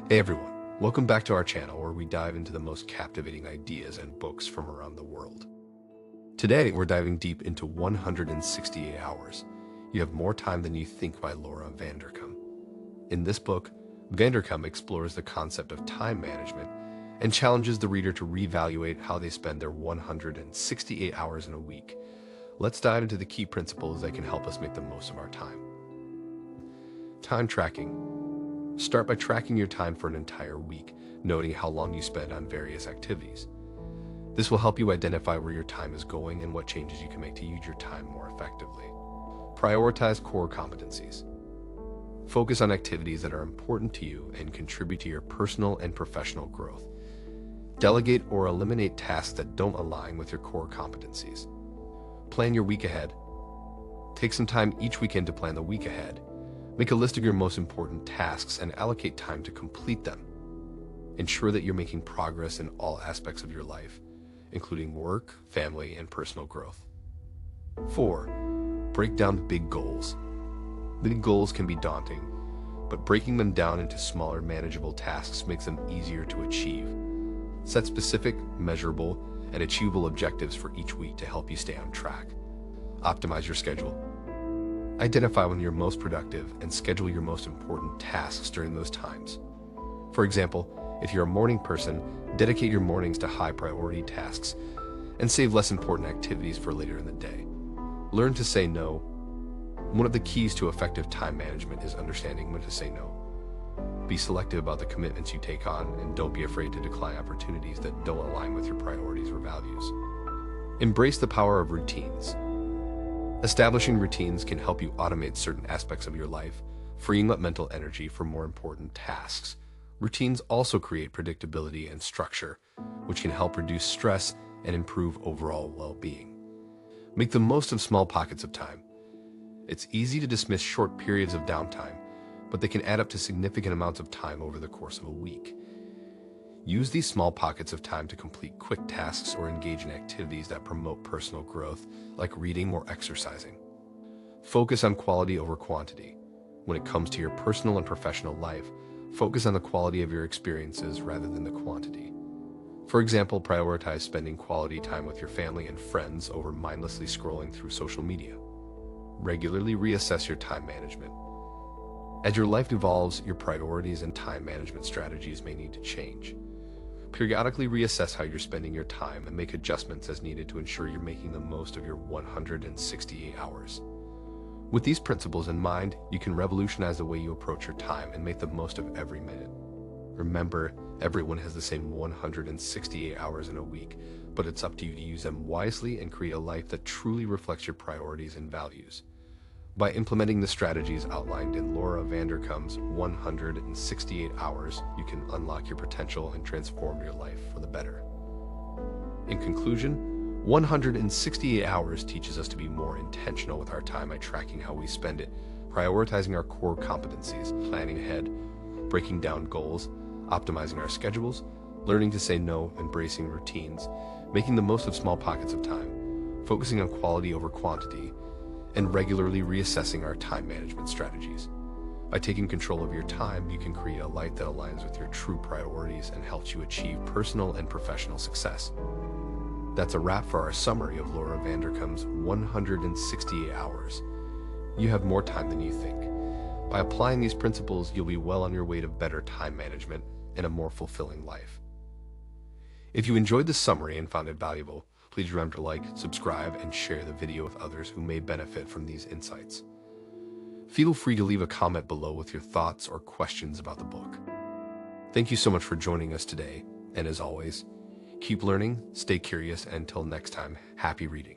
Hey everyone, welcome back to our channel where we dive into the most captivating ideas and books from around the world. Today, we're diving deep into 168 Hours. You Have More Time Than You Think by Laura Vanderkam. In this book, Vanderkam explores the concept of time management and challenges the reader to reevaluate how they spend their 168 hours in a week. Let's dive into the key principles that can help us make the most of our time. Time tracking. Start by tracking your time for an entire week, noting how long you spend on various activities. This will help you identify where your time is going and what changes you can make to use your time more effectively. Prioritize core competencies. Focus on activities that are important to you and contribute to your personal and professional growth. Delegate or eliminate tasks that don't align with your core competencies. Plan your week ahead. Take some time each weekend to plan the week ahead. Make a list of your most important tasks and allocate time to complete them. Ensure that you're making progress in all aspects of your life, including work, family, and personal growth. 4. Break down big goals. Big goals can be daunting, but breaking them down into smaller, manageable tasks makes them easier to achieve. Set specific, measurable, and achievable objectives for each week to help you stay on track. Optimize your schedule. Identify when you're most productive and schedule your most important tasks during those times. For example, if you're a morning person, dedicate your mornings to high priority tasks and save less important activities for later in the day. Learn to say no. One of the keys to effective time management is understanding when to say no. Be selective about the commitments you take on and don't be afraid to decline opportunities that don't align with your priorities or values. Embrace the power of routines. Establishing routines can help you automate certain aspects of your life, freeing up mental energy for more important tasks. Routines also create predictability and structure, which can help reduce stress and improve overall well-being. Make the most of small pockets of time. It's easy to dismiss short periods of downtime, but they can add up to significant amounts of time over the course of a week. Use these small pockets of time to complete quick tasks or engage in activities that promote personal growth, like reading or exercising. Focus on quality over quantity. When it comes to your personal and professional life, focus on the quality of your experiences rather than the quantity. For example, prioritize spending quality time with your family and friends over mindlessly scrolling through social media. Regularly reassess your time management. As your life evolves, your priorities and time management strategies may need to change. Periodically reassess how you're spending your time and make adjustments as needed to ensure you're making the most of your 168 hours. With these principles in mind, you can revolutionize the way you approach your time and make the most of every minute. Remember, everyone has the same 168 hours in a week, but it's up to you to use them wisely and create a life that truly reflects your priorities and values. By implementing the strategies outlined in Laura Vanderkam's 168 Hours, you can unlock your potential and transform your life for the better. In conclusion, 168 Hours teaches us to be more intentional with our time by tracking how we spend it, prioritizing our core competencies, planning ahead, breaking down goals, optimizing our schedules, learning to say no, embracing routines, making the most of small pockets of time, focusing on quality over quantity, and regularly reassessing our time management strategies. By taking control of your time, you can create a life that aligns with your true priorities and helps you achieve personal and professional success. That's a wrap for our summary of Laura Vanderkam's 168 Hours. You have more time than you think. By applying these principles, you'll be well on your way to better time management and a more fulfilling life. If you enjoyed this summary and found it valuable, please remember to like, subscribe, and share the video with others who may benefit from these insights. Feel free to leave a comment below with your thoughts or questions about the book. Thank you so much for joining us today, and as always, keep learning, stay curious, and until next time, happy reading.